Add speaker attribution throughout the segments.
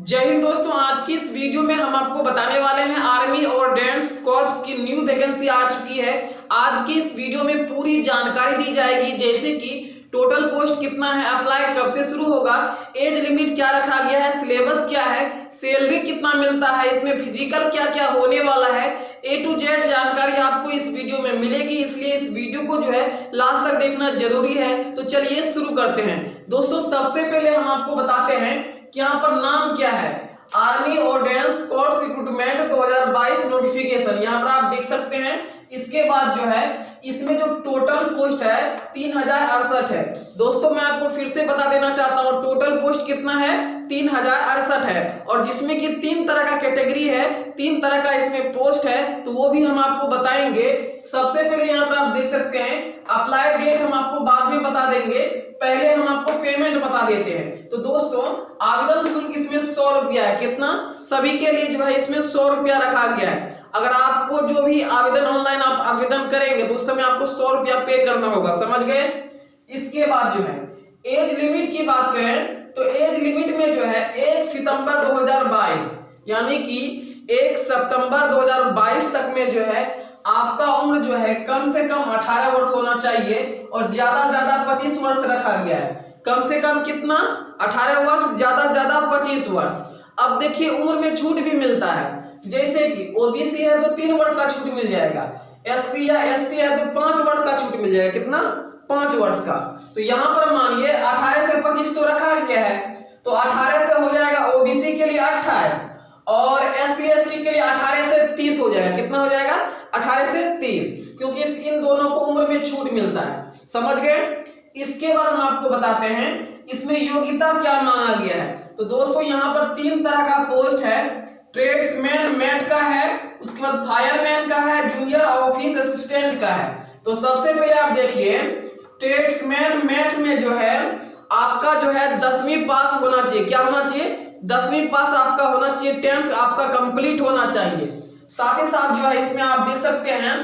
Speaker 1: जय हिंद दोस्तों। आज की इस वीडियो में हम आपको बताने वाले हैं आर्मी और डिफेंस कॉर्प्स की न्यू वैकेंसी आ चुकी है। आज की इस वीडियो में पूरी जानकारी दी जाएगी, जैसे कि टोटल पोस्ट कितना है, अप्लाई कब से शुरू होगा, एज लिमिट क्या रखा गया है, सिलेबस क्या है, सैलरी कितना मिलता है, इसमें फिजिकल क्या क्या होने वाला है, A to Z जानकारी आपको इस वीडियो में मिलेगी। इसलिए इस वीडियो को जो है लास्ट तक देखना जरूरी है। तो चलिए शुरू करते हैं। दोस्तों सबसे पहले हम आपको बताते हैं कि यहाँ पर नाम क्या है, आर्मी और डिफेंस कॉर्प्स रिक्रूटमेंट 2022 नोटिफिकेशन, यहाँ पर आप देख सकते हैं। इसके बाद जो है इसमें जो टोटल पोस्ट है 3068 है। दोस्तों मैं आपको फिर से बता देना चाहता हूँ, टोटल पोस्ट कितना है, 3068 है। और जिसमें कि 3 तरह का कैटेगरी है, 3 तरह का इसमें पोस्ट है, तो वो भी हम आपको बताएंगे। सबसे पहले यहाँ पर आप देख सकते हैं, अप्लाई डेट हम आपको बाद में बता देंगे, पहले हम आपको पेमेंट बता देते हैं। तो दोस्तों आवेदन शुल्क इसमें 100 रुपया है। कितना? सभी के लिए जो है इसमें 100 रुपया रखा गया है। अगर आपको जो भी आवेदन ऑनलाइन आप आवेदन करेंगे तो उस समय आपको 100 रुपया पे करना होगा, समझ गए। इसके बाद जो है एज लिमिट की बात करें तो एज लिमिट में जो है 1 सितंबर 2022 यानी कि 1 सितंबर 2022 तक में जो है आपका उम्र जो है कम से कम 18 वर्ष होना चाहिए और ज्यादा 25 वर्ष रखा गया है। कम से कम कितना? 18 वर्ष, ज्यादा 25 वर्ष। अब देखिए उम्र में छूट भी मिलता है, जैसे कि ओबीसी है तो 3 वर्ष का छूट मिल जाएगा, एससी या एसटी है तो 5 वर्ष का छूट मिल जाएगा। कितना? 5 वर्ष का। तो यहाँ पर मानिए 18 से 25 तो रखा गया है, तो 18 से हो जाएगा ओबीसी के लिए 28 और एससी एसटी के लिए 18 से 30 हो जाएगा। कितना हो जाएगा? 18 से 30, क्योंकि इन दोनों को उम्र में छूट मिलता है, समझ गए। इसके बाद हम आपको बताते हैं इसमें योग्यता क्या मांगा गया है। तो दोस्तों यहाँ पर 3 तरह का पोस्ट है, ट्रेड्समैन मेट का है, उसके बाद फायरमैन का है, जूनियर ऑफिस असिस्टेंट का है। तो सबसे पहले आप देखिए ट्रेड्समैन मेट में जो है आपका जो है 10वीं पास होना चाहिए। क्या होना चाहिए? 10वीं पास आपका होना चाहिए, 10th आपका कंप्लीट होना चाहिए। साथ ही साथ जो है इसमें आप देख सकते हैं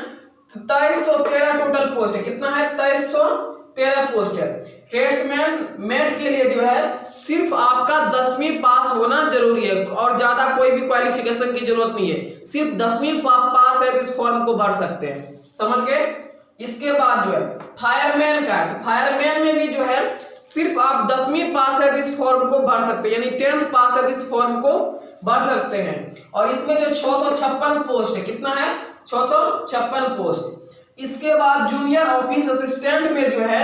Speaker 1: 2313 टोटल पोस्ट है। कितना है? 2313 पोस्ट है। ट्रेड्समैन मेट के लिए जो है सिर्फ आपका 10वीं पास होना जरूरी है और ज्यादा कोई भी क्वालिफिकेशन की जरूरत नहीं है, सिर्फ 10वीं पास है तो इस फॉर्म को भर सकते हैं, समझ गए। इसके बाद जो है फायरमैन का है, तो फायरमैन में भी जो है सिर्फ आप 10वीं पास है तो इस फॉर्म को भर सकते हैं, यानी 10th पास है तो इस फॉर्म को भर सकते हैं। और इसमें जो 656 पोस्ट है, कितना है? 656 पोस्ट। इसके बाद जूनियर ऑफिस असिस्टेंट में जो है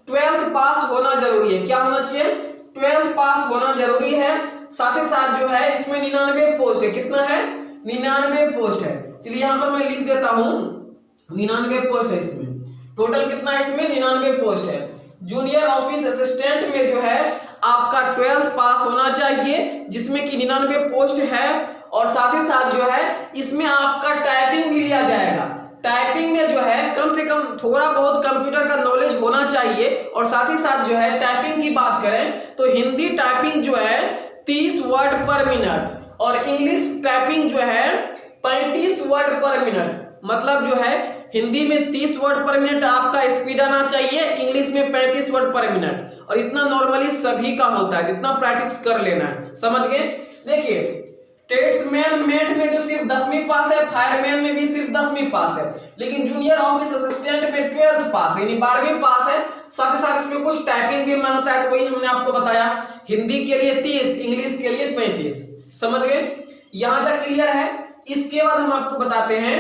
Speaker 1: 12th पास होना जरूरी है। क्या होना चाहिए? 12th पास होना जरूरी है। साथ ही साथ जो है इसमें 99 पोस्ट है। कितना है? 99 पोस्ट है। चलिए यहाँ पर मैं लिख देता हूं 99 पोस्ट है। इसमें टोटल कितना है? इसमें 99 पोस्ट है। जूनियर ऑफिस असिस्टेंट में जो है आपका 12th पास होना चाहिए, जिसमें कि 99 पोस्ट है। और साथ ही साथ जो है इसमें आपका टाइपिंग भी लिया जाएगा। टाइपिंग में जो है कम से कम थोड़ा बहुत कंप्यूटर का नॉलेज होना चाहिए। और साथ ही साथ जो है टाइपिंग की बात करें तो हिंदी टाइपिंग जो है 30 वर्ड पर मिनट और इंग्लिश टाइपिंग जो है 35 वर्ड पर मिनट। मतलब जो है हिंदी में 30 वर्ड पर मिनट आपका स्पीड आना चाहिए, इंग्लिश में 35 वर्ड पर मिनट। और इतना नॉर्मली सभी का होता है, इतना प्रैक्टिस कर लेना है, समझ गए। देखिए ट्रेड्समैन मेट में जो सिर्फ 10वीं पास है, फायरमैन में भी सिर्फ 10वीं पास है, लेकिन जूनियर ऑफिस असिस्टेंट में 12th पास यानी 12वीं पास है। साथ ही साथ इसमें कुछ टाइपिंग भी मांगता है, तो वही हमने आपको बताया, हिंदी के लिए 30, इंग्लिश के लिए 35, समझ गए। यहां तक क्लियर है। इसके बाद हम आपको बताते हैं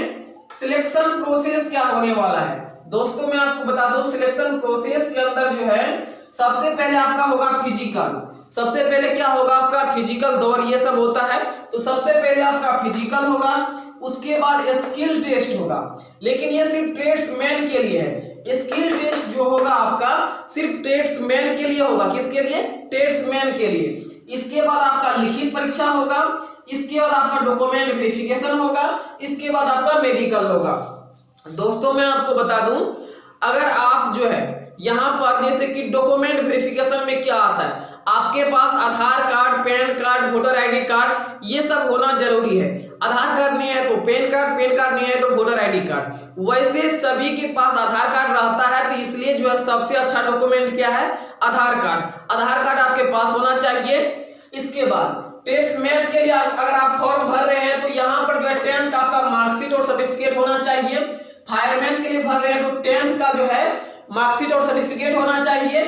Speaker 1: सिलेक्शन प्रोसेस क्या होने वाला है। दोस्तों मैं आपको बता दूं सिलेक्शन प्रोसेस के अंदर जो है सबसे पहले आपका होगा फिजिकल। सबसे पहले क्या होगा? आपका फिजिकल दौर ये सब होता है। तो सबसे पहले आपका फिजिकल होगा, उसके बाद स्किल टेस्ट होगा, लेकिन ये सिर्फ ट्रेड्समैन के लिए है। स्किल टेस्ट जो होगा आपका सिर्फ ट्रेड्समैन के लिए होगा। किसके लिए? ट्रेड्समैन के लिए। इसके बाद आपका लिखित परीक्षा होगा, इसके बाद आपका डॉक्यूमेंट वेरिफिकेशन होगा, इसके बाद आपका मेडिकल होगा। दोस्तों मैं आपको बता दूं, अगर आप जो है यहाँ पर जैसे कि डॉक्यूमेंट वेरिफिकेशन में क्या आता है, आपके पास Aadhaar card, PAN card, voter ID card ये सब होना जरूरी है। आधार कार्ड नहीं है तो पैन कार्ड, पैन कार्ड नहीं है तो वोटर आईडी कार्ड। वैसे सभी के पास आधार कार्ड रहता है, तो इसलिए जो है सबसे अच्छा डॉक्यूमेंट क्या है? आधार कार्ड। आधार कार्ड आपके पास होना चाहिए। इसके बाद ट्रेड्समैन के लिए अगर आप फॉर्म भर रहे हैं तो यहाँ पर जो है 10th का आपका मार्कशीट और सर्टिफिकेट होना चाहिए। फायरमैन के लिए भर रहे हैं तो 10th का जो है मार्कशीट और सर्टिफिकेट होना चाहिए।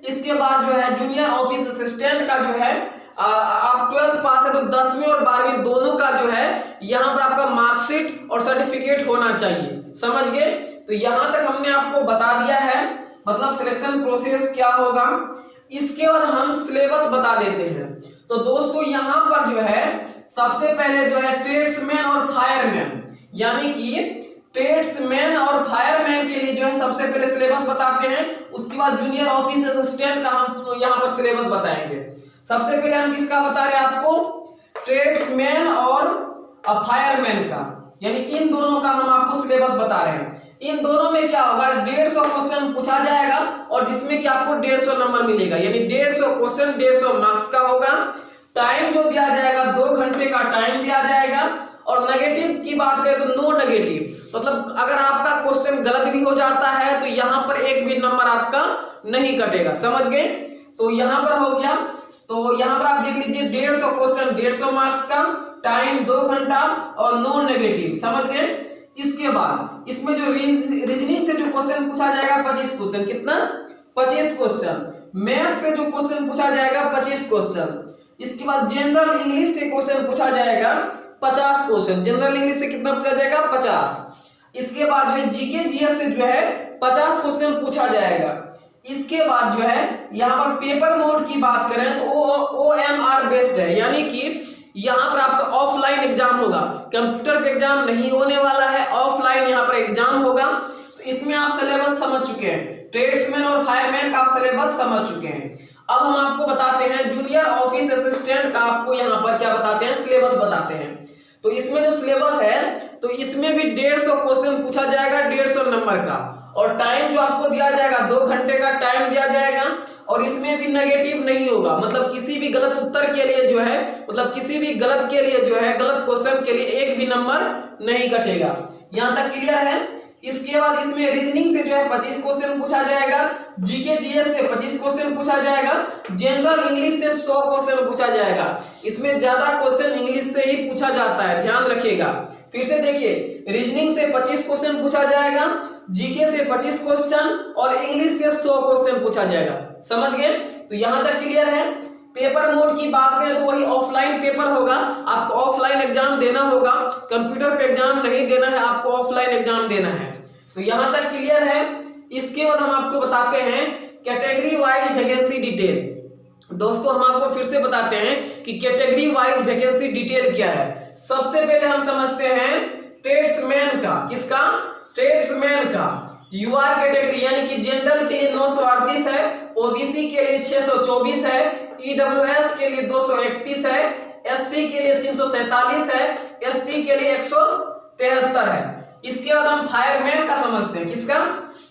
Speaker 1: इसके बाद जो है जूनियर ऑफिस असिस्टेंट का जो है आप 12th पास है तो 10वीं और 12वीं दोनों का जो है यहाँ पर आपका मार्कशीट और सर्टिफिकेट होना चाहिए। समझ गए? तो यहाँ तक हमने आपको बता दिया है मतलब सिलेक्शन प्रोसेस क्या होगा। इसके बाद हम सिलेबस बता देते हैं। तो दोस्तों यहाँ पर जो है सबसे पहले जो है ट्रेड्समैन और फायरमैन, यानी कि ट्रेड्समैन और फायरमैन के लिए जो है सबसे पहले सिलेबस बताते हैं। उसके बाद जूनियर ऑफिस असिस्टेंट का हम यहाँ पर सिलेबस बताएंगे। सबसे पहले हम किसका बता रहे हैं आपको? ट्रेड्समैन और फायरमैन का, यानी इन दोनों का हम आपको सिलेबस बता रहे हैं। इन दोनों में क्या होगा, 150 क्वेश्चन पूछा जाएगा और जिसमें कि आपको 150 नंबर मिलेगा, यानी 150 क्वेश्चन 150 मार्क्स का होगा। टाइम जो दिया जाएगा 2 घंटे का टाइम दिया जाएगा। और नेगेटिव की बात करें तो नो नेगेटिव, मतलब अगर आपका क्वेश्चन गलत भी हो जाता है तो यहाँ पर एक भी नंबर आपका नहीं कटेगा। समझ गए? तो यहाँ पर हो गया। तो यहाँ पर आप देख लीजिए 150 क्वेश्चन 150 मार्क्स का, टाइम 2 घंटा और नो नेगेटिव। समझ गए? इसके बाद इसमें जो रीजनिंग से जो क्वेश्चन पूछा जाएगा 25 क्वेश्चन, कितना? 25 क्वेश्चन। मैथ से जो क्वेश्चन पूछा जाएगा 25 क्वेश्चन। इसके बाद जनरल इंग्लिश से क्वेश्चन पूछा जाएगा 50 क्वेश्चन। जनरल इंग्लिश से कितना पूछा जाएगा? 50। इसके बाद जो है जीके जीएस से जो है 50 क्वेश्चन पूछा जाएगा। इसके बाद जो है यहाँ पर पेपर मोड की बात करें तो OMR बेस्ड है, यानी कि यहाँ पर आपका ऑफलाइन एग्जाम होगा, कंप्यूटर पे एग्जाम नहीं होने वाला है, ऑफलाइन यहाँ पर एग्जाम होगा। तो इसमें आप सिलेबस समझ चुके हैं, ट्रेड्समैन और फायरमैन का आप सिलेबस समझ चुके हैं। अब हम आपको बताते हैं जूनियर ऑफिस असिस्टेंट का, आपको यहाँ पर क्या बताते हैं, सिलेबस बताते हैं। तो इसमें जो सिलेबस है तो इसमें भी 150 क्वेश्चन पूछा जाएगा 150 नंबर का, और टाइम जो आपको दिया जाएगा 2 घंटे का टाइम दिया जाएगा। और इसमें भी नेगेटिव नहीं होगा, मतलब किसी भी गलत उत्तर के लिए जो है, मतलब किसी भी गलत के लिए जो है, गलत क्वेश्चन के लिए एक भी नंबर नहीं कटेगा। यहाँ तक क्लियर है? इसके बाद इसमें रीजनिंग से जो है 25 क्वेश्चन पूछा जाएगा, जीके जीएस से 25 क्वेश्चन पूछा जाएगा, जनरल इंग्लिश से 100 क्वेश्चन पूछा जाएगा। इसमें ज्यादा क्वेश्चन इंग्लिश से ही पूछा जाता है, ध्यान रखिएगा। फिर से देखिए, रीजनिंग से 25 क्वेश्चन पूछा जाएगा, जीके से 25 क्वेश्चन और इंग्लिश से 100 क्वेश्चन पूछा जाएगा। समझ गए? तो यहां तक क्लियर है। पेपर मोड की बात करें तो वही ऑफलाइन पेपर होगा, आपको ऑफलाइन एग्जाम देना होगा, कंप्यूटर पे एग्जाम नहीं देना है, आपको ऑफलाइन एग्जाम देना है। तो यहां तक क्लियर है। इसके बाद हम आपको बताते हैं कैटेगरी वाइज वैकेंसी डिटेल। दोस्तों हम आपको फिर से बताते हैं कि कैटेगरी वाइज वैकेंसी डिटेल क्या है। सबसे पहले हम समझते हैं ट्रेड्समैन का, किसका? ट्रेड्समैन का। यूआर कैटेगरी यानी कि जनरल के लिए 938 है, ओबीसी के लिए 624 है, ईडब्ल्यूएस के लिए 231 है, एससी के लिए 347 है, एसटी के लिए 173 है। इसके बाद हम फायरमैन का समझते हैं, किसका?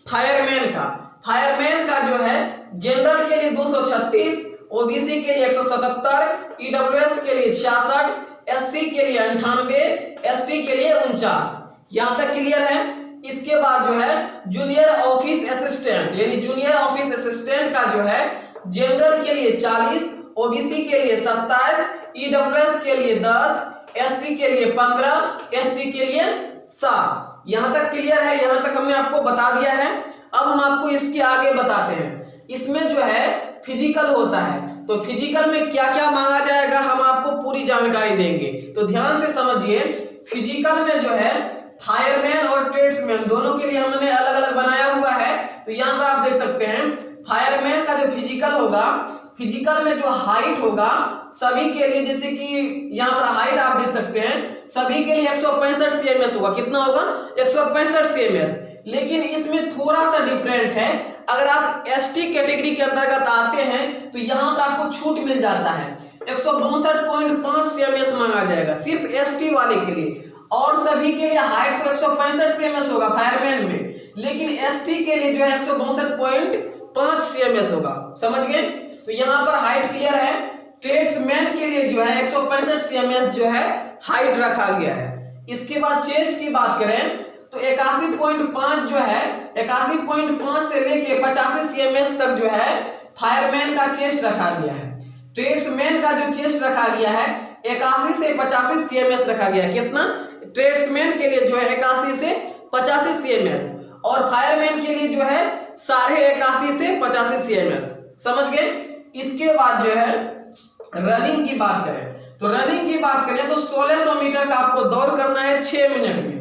Speaker 1: फायरमैन का। फायरमैन का जो है जनरल के लिए 236, ओबीसी के लिए 177, ईडब्ल्यूएस के लिए 66, एससी के लिए 98, एसटी के लिए 49। यहां तक क्लियर है? इसके बाद जो है जूनियर ऑफिस असिस्टेंट, यानी जूनियर ऑफिस असिस्टेंट का जो है जनरल के लिए 40, ओबीसी के लिए 27, ईडब्ल्यूएस के लिए 10, एससी के लिए 15, एसटी के लिए 7। यहां तक क्लियर है? यहां तक हमने आपको बता दिया है। अब हम आपको इसके आगे बताते हैं। इसमें जो है फिजिकल होता है, तो फिजिकल में क्या क्या मांगा जाएगा हम आपको पूरी जानकारी देंगे, तो ध्यान से समझिए। फिजिकल में जो है फायरमैन और ट्रेड्समैन दोनों के लिए हमने अलग अलग बनाया हुआ है। तो यहाँ पर आप देख सकते हैं फायरमैन का जो फिजिकल होगा, फिजिकल में जो हाइट होगा सभी के लिए, जैसे कि यहाँ पर हाइट आप देख सकते हैं, सभी के लिए 165 cms होगा। कितना होगा? 165 cms। लेकिन इसमें थोड़ा सा डिफरेंट है, अगर आप एसटी कैटेगरी के अंतर्गत आते हैं तो यहाँ पर आपको छूट मिल जाता है, 162.5 cms मांगा जाएगा सिर्फ एसटी वाले के लिए, और सभी के लिए हाइट तो 165 cms होगा फायरमैन में, लेकिन एसटी के लिए जो है 162.5 cms होगा। समझ गए? तो यहाँ पर हाइट क्लियर है। ट्रेड्समैन के लिए जो है 165 cms जो है हाइट रखा गया है। इसके बाद चेस्ट की बात करें तो 81.5 जो है, 81.5 से लेके 85 cms तक जो है फायरमैन का चेस्ट रखा गया है। ट्रेड्समैन का जो चेस्ट रखा गया है 81 से 85 CMS रखा गया है। कितना? ट्रेड्समैन के लिए जो है 81 से 85 CMS और फायरमैन के लिए जो है 81.5 से 85 CMS। समझ गए? इसके बाद जो है रनिंग की बात करें तो रनिंग की बात करें तो 1600 मीटर का आपको दौड़ करना है 6 मिनट में।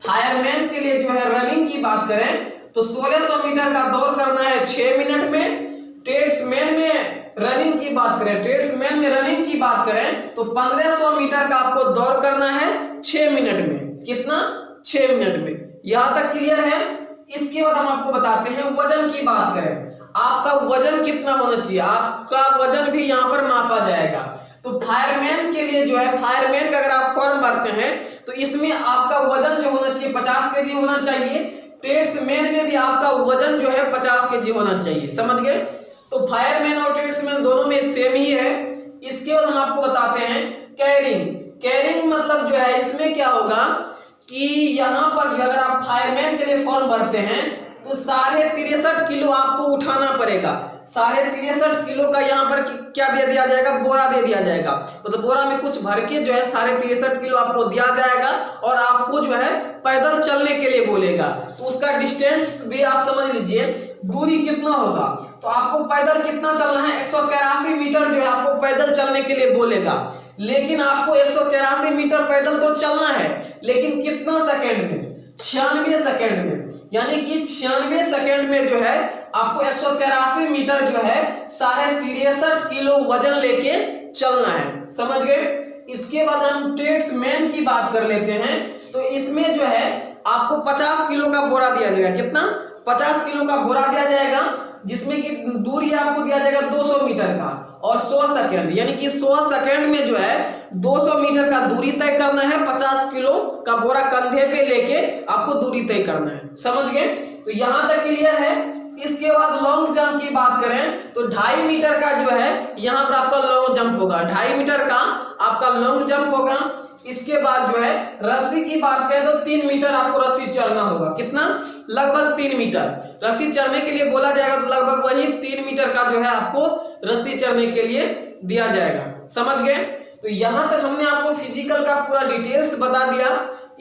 Speaker 1: फायरमैन के लिए जो है रनिंग की बात करें तो 1600 मीटर का दौड़ करना है 6 मिनट में। ट्रेड्समैन में रनिंग की बात करें तो 1500 मीटर का आपको दौड़ करना है 6 मिनट में। कितना? 6 मिनट में। यहां तक क्लियर है? इसके बाद हम आपको बताते हैं वजन की बात करें, आपका वजन कितना होना चाहिए, आपका वजन भी यहां पर मापा जाएगा। तो फायरमैन के लिए जो है, फायरमैन का अगर आप फॉर्म भरते हैं तो इसमें आपका वजन जो होना चाहिए 50 केजी होना चाहिए। ट्रेड्समैन में भी आपका वजन जो है 50 केजी होना चाहिए। समझ गए? तो फायरमैन और ट्रेड्समैन दोनों में सेम ही है। इसके बाद हम आपको बताते हैं कैरिंग मतलब जो है इसमें क्या होगा कि यहाँ पर अगर आप फायरमैन के लिए फॉर्म भरते हैं तो 63.5 किलो आपको उठाना पड़ेगा। 63.5 किलो का यहाँ पर क्या दे दिया जाएगा? बोरा दे दिया जाएगा। तो बोरा में कुछ भर के जो है 63.5 किलो आपको दिया जाएगा और आपको जो है पैदल चलने के लिए बोलेगा। तो उसका डिस्टेंस भी आप समझ लीजिए, दूरी कितना होगा। तो आपको पैदल कितना चलना है? 183 मीटर जो है आपको पैदल चलने के लिए बोलेगा। लेकिन आपको 183 मीटर पैदल तो चलना है, लेकिन कितना सेकेंड में? 96 सेकेंड में। यानी कि 96 सेकेंड में जो है आपको 183 मीटर जो है 63.5 किलो वजन लेके चलना है। समझ गए? इसके बाद हम ट्रेड्समैन की बात कर लेते हैं। तो इसमें जो है आपको 50 किलो का बोरा दिया जाएगा। कितना? 50 किलो का बोरा दिया जाएगा, जिसमें कि दूरी आपको दिया जाएगा 200 मीटर का और 100 सेकेंड, यानी कि 100 सेकेंड में जो है 200 मीटर का दूरी तय करना है। 50 किलो का बोरा कंधे पे लेके आपको दूरी तय करना है। समझ गए? तो यहां तक क्लियर है। इसके बाद लॉन्ग जंप की बात करें तो 2.5 मीटर का जो है यहाँ पर आपका लॉन्ग जंप होगा। 2.5 मीटर का आपका लॉन्ग जंप होगा। इसके बाद जो है रस्सी की बात करें तो 3 मीटर आपको रस्सी चढ़ना होगा। कितना? लगभग 3 मीटर रस्सी चढ़ने के लिए बोला जाएगा। तो लगभग वही 3 मीटर का जो है आपको रस्सी चढ़ने के लिए दिया जाएगा। समझ गए? तो यहां तक हमने आपको फिजिकल का पूरा डिटेल्स बता दिया।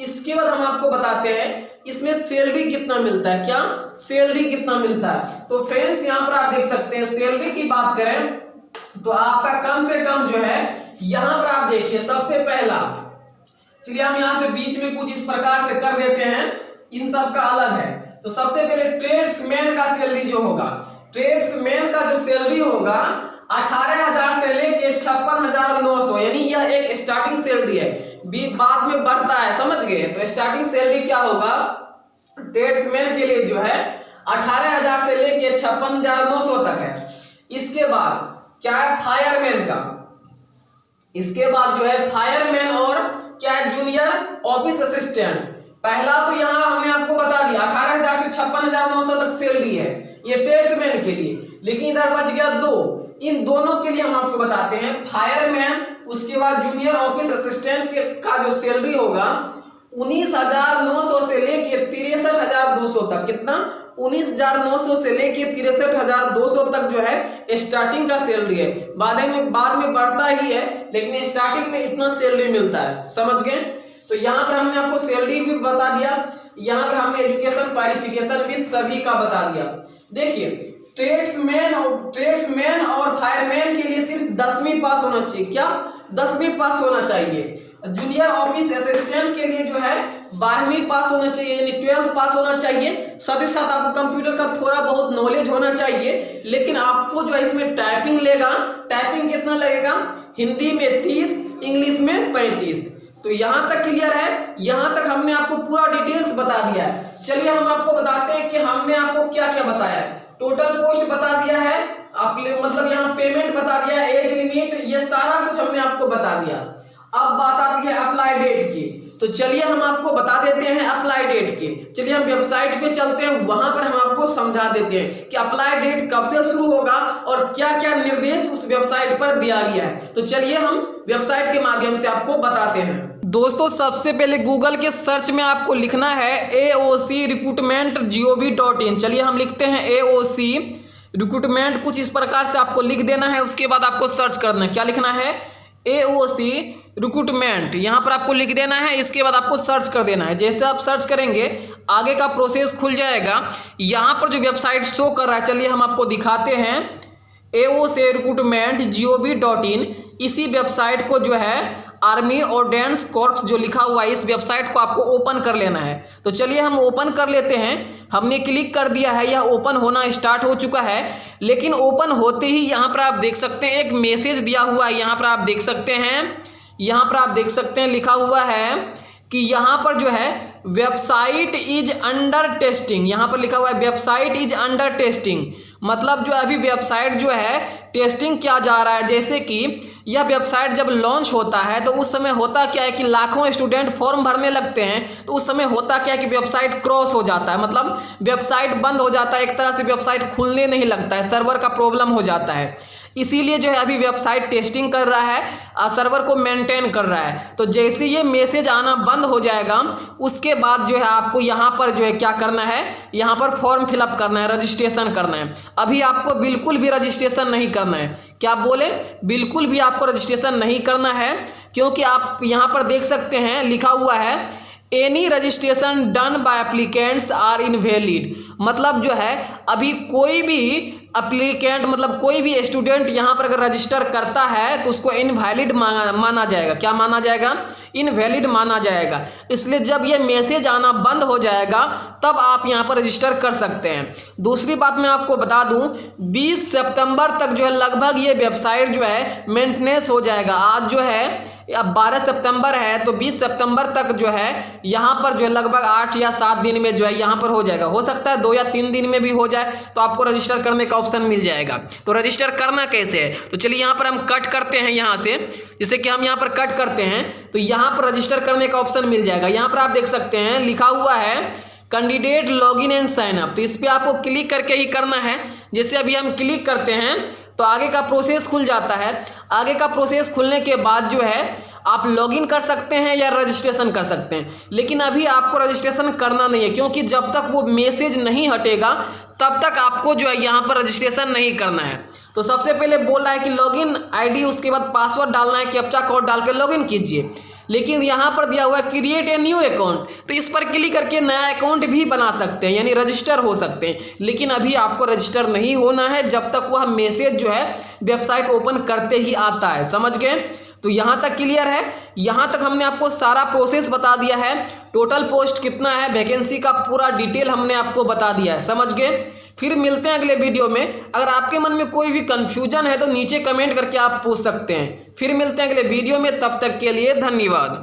Speaker 1: इसके बाद हम आपको बताते हैं इसमें सैलरी कितना मिलता है। क्या सैलरी कितना मिलता है? तो फ्रेंड्स यहां पर आप देख सकते हैं सैलरी की बात करें तो आपका कम से कम जो है यहां पर आप देखिए, सबसे पहला, चलिए हम यहां से बीच में कुछ इस प्रकार से कर देते हैं, इन सब का अलग है। तो सबसे पहले ट्रेड्समैन का सैलरी जो होगा, ट्रेड्समैन का जो सैलरी होगा 18,000 से लेके 56,900, यानी यह एक स्टार्टिंग सैलरी है, बाद में बढ़ता है। समझ गए? तो स्टार्टिंग सैलरी क्या होगा ट्रेड्समैन के लिए जो है 18,000 से लेके 56,900 तक है। इसके बाद क्या है फायरमैन का, इसके बाद जो है फायरमैन और क्या है जूनियर ऑफिस असिस्टेंट। पहला तो यहां हमने आपको बता दिया 18,000 से 56,900 तक सैलरी है ये ट्रेड्समैन के लिए, लेकिन इधर बच गया 2। इन दोनों के लिए हम आपको बताते हैं फायरमैन, उसके बाद जूनियर ऑफिस असिस्टेंट का जो सैलरी होगा 19,900 से लेके 63,200 तक। कितना? 19,900 से लेके 63,200 तक जो है स्टार्टिंग का सैलरी है। बाद में बढ़ता ही है, लेकिन स्टार्टिंग में इतना सैलरी मिलता है। समझ गए? तो यहाँ पर हमने आपको सैलरी भी बता दिया, यहाँ पर हमने एजुकेशन क्वालिफिकेशन भी सभी का बता दिया। देखिए ट्रेड्समैन और फायरमैन के लिए सिर्फ 10वीं पास होना चाहिए। क्या? 10वीं पास होना चाहिए। जूनियर ऑफिस असिस्टेंट के लिए जो है 12वीं पास होना चाहिए, यानी 12th पास होना चाहिए। साथ ही साथ आपको कंप्यूटर का थोड़ा बहुत नॉलेज होना चाहिए। लेकिन आपको जो है इसमें टाइपिंग लेगा, टाइपिंग कितना लगेगा? हिंदी में 30, इंग्लिश में 35। तो यहां तक क्लियर है? यहां तक हमने आपको पूरा डिटेल्स बता दिया है। चलिए हम आपको बताते हैं कि हमने आपको क्या क्या बताया है। टोटल पोस्ट बता दिया है, मतलब यहाँ पेमेंट बता दिया, एज लिमिट, ये सारा कुछ हमने आपको बता दिया। अब बात आती है अप्लाई डेट की। तो चलिए हम आपको बता देते हैं अप्लाई डेट की। चलिए हम वेबसाइट पे चलते हैं, वहां पर हम आपको समझा देते हैं कि अप्लाई डेट कब से शुरू होगा और क्या क्या निर्देश उस वेबसाइट पर दिया गया है। तो चलिए हम वेबसाइट के माध्यम से आपको बताते हैं। दोस्तों सबसे पहले गूगल के सर्च में आपको लिखना है AOC recruitment.gov.in। चलिए हम लिखते हैं AOC रिक्रूटमेंट कुछ इस प्रकार से आपको लिख देना है। उसके बाद आपको सर्च करना है, क्या लिखना है, AOC रिक्रूटमेंट, यहाँ पर आपको लिख देना है। इसके बाद आपको सर्च कर देना है। जैसे आप सर्च करेंगे आगे का प्रोसेस खुल जाएगा। यहाँ पर जो वेबसाइट शो कर रहा है, चलिए हम आपको दिखाते हैं, AOC रिक्रूटमेंट gov.in, इसी वेबसाइट को जो है आर्मी ऑर्डिनेंस कॉर्प्स जो लिखा हुआ है, इस वेबसाइट को आपको ओपन कर लेना है। तो चलिए हम ओपन कर लेते हैं। हमने क्लिक कर दिया है, यह ओपन होना स्टार्ट हो चुका है। लेकिन ओपन होते ही यहाँ पर आप देख सकते हैं एक मैसेज दिया हुआ है। यहाँ पर आप देख सकते हैं, यहाँ पर आप देख सकते हैं लिखा हुआ है कि यहाँ पर जो है वेबसाइट इज अंडर टेस्टिंग। यहाँ पर लिखा हुआ है वेबसाइट इज अंडर टेस्टिंग, मतलब जो अभी वेबसाइट जो है टेस्टिंग किया जा रहा है। जैसे कि यह वेबसाइट जब लॉन्च होता है तो उस समय होता क्या है कि लाखों स्टूडेंट फॉर्म भरने लगते हैं। तो उस समय होता क्या है कि वेबसाइट क्रॉस हो जाता है, मतलब वेबसाइट बंद हो जाता है, एक तरह से वेबसाइट खुलने नहीं लगता है, सर्वर का प्रॉब्लम हो जाता है। इसीलिए जो है अभी वेबसाइट टेस्टिंग कर रहा है, सर्वर को मेंटेन कर रहा है। तो जैसे ये मैसेज आना बंद हो जाएगा उसके बाद जो है आपको यहाँ पर जो है क्या करना है, यहाँ पर फॉर्म फिलअप करना है, रजिस्ट्रेशन करना है। अभी आपको बिल्कुल भी रजिस्ट्रेशन नहीं करना है। क्या बोले, बिल्कुल भी आपको रजिस्ट्रेशन नहीं करना है, क्योंकि आप यहाँ पर देख सकते हैं लिखा हुआ है any registration done by applicants are invalid, मतलब जो है अभी कोई भी एप्लीकेंट, मतलब कोई भी स्टूडेंट यहाँ पर अगर रजिस्टर करता है तो उसको इनवैलिड माना जाएगा। क्या माना जाएगा, इनवैलिड माना जाएगा। इसलिए जब ये मैसेज आना बंद हो जाएगा तब आप यहाँ पर रजिस्टर कर सकते हैं। दूसरी बात मैं आपको बता दूं, 20 सितंबर तक जो है लगभग ये वेबसाइट जो है मेंटेनेंस हो जाएगा। आज जो है अब 12 सितंबर है, तो 20 सितंबर तक जो है यहाँ पर जो है लगभग 8 या 7 दिन में जो है यहाँ पर हो जाएगा। हो सकता है 2 या 3 दिन में भी हो जाए, तो आपको रजिस्टर करने का ऑप्शन मिल जाएगा। तो रजिस्टर करना कैसे है, तो चलिए यहाँ पर हम कट करते हैं। यहाँ से जैसे कि हम यहाँ पर कट करते हैं तो यहाँ पर रजिस्टर करने का ऑप्शन मिल जाएगा। यहाँ पर आप देख सकते हैं लिखा हुआ है candidate login and sign up, तो इस पर आपको क्लिक करके ही करना है। जैसे अभी हम क्लिक करते हैं तो आगे का प्रोसेस खुल जाता है। आगे का प्रोसेस खुलने के बाद जो है आप लॉगिन कर सकते हैं या रजिस्ट्रेशन कर सकते हैं, लेकिन अभी आपको रजिस्ट्रेशन करना नहीं है, क्योंकि जब तक वो मैसेज नहीं हटेगा तब तक आपको जो है यहाँ पर रजिस्ट्रेशन नहीं करना है। तो सबसे पहले बोल रहा है कि लॉगिन आईडी, उसके बाद पासवर्ड डालना है, कैप्चा कोड डाल के लॉगिन कीजिए। लेकिन यहाँ पर दिया हुआ है क्रिएट ए न्यू अकाउंट, तो इस पर क्लिक करके नया अकाउंट भी बना सकते हैं, यानी रजिस्टर हो सकते हैं। लेकिन अभी आपको रजिस्टर नहीं होना है जब तक वह मैसेज जो है वेबसाइट ओपन करते ही आता है। समझ गए, तो यहाँ तक क्लियर है। यहाँ तक हमने आपको सारा प्रोसेस बता दिया है, टोटल पोस्ट कितना है, वैकेंसी का पूरा डिटेल हमने आपको बता दिया है। समझ गए, फिर मिलते हैं अगले वीडियो में। अगर आपके मन में कोई भी कंफ्यूजन है तो नीचे कमेंट करके आप पूछ सकते हैं। फिर मिलते हैं अगले वीडियो में, तब तक के लिए धन्यवाद।